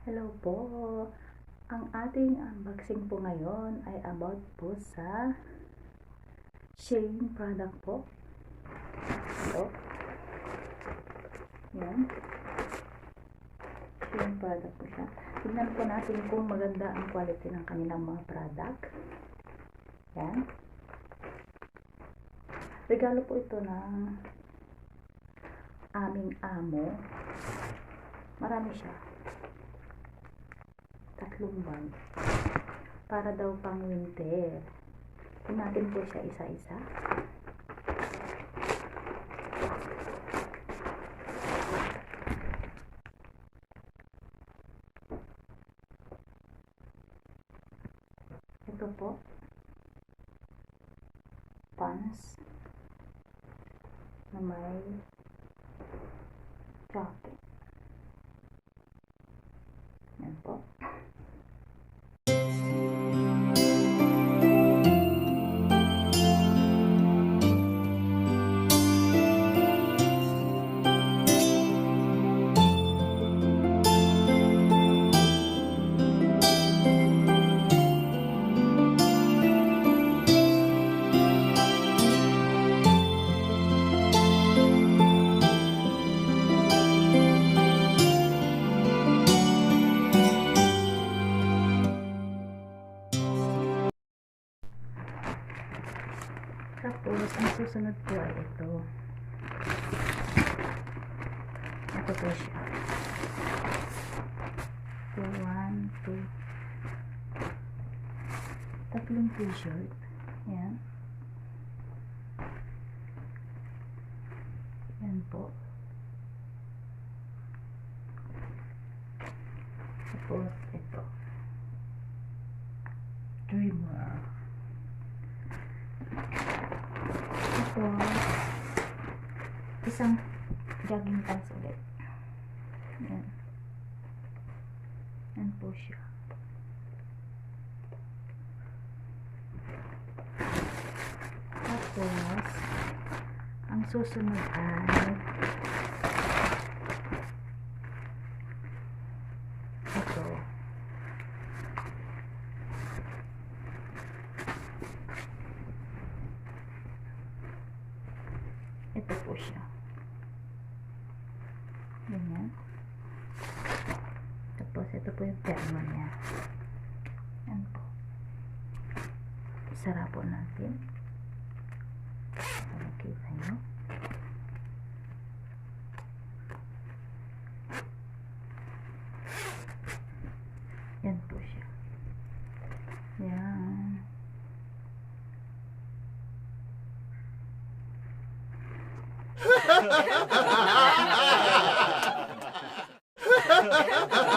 Hello po. Ang ating unboxing po ngayon ay about po sa SHIEN product po. Ito. Yan. SHIEN product po siya. Tignan po natin kung maganda ang quality ng kanilang mga product. Yan. Regalo po ito ng aming amo. Marami siya. 3 bag. Para daw pang winter. Natin po siya isa-isa. Ito po. Pants. Na may jacket. Yan po. Tapos, ang susunod po ay ito. Ito po siya. 1, 2, 3 t-shirt. Yan. Yan po. Tapos, ito. Dreamer. Tapos, isang jogging pants ulit. Yan. Yan po siya. Tapos, ang susunod ay ito. Ito po siya. Ganyan. Tapos, ito po yung termo niya. Yan po. Isara po natin. Nakikita nyo. Yan po siya. Yan. Ha ha ha ha!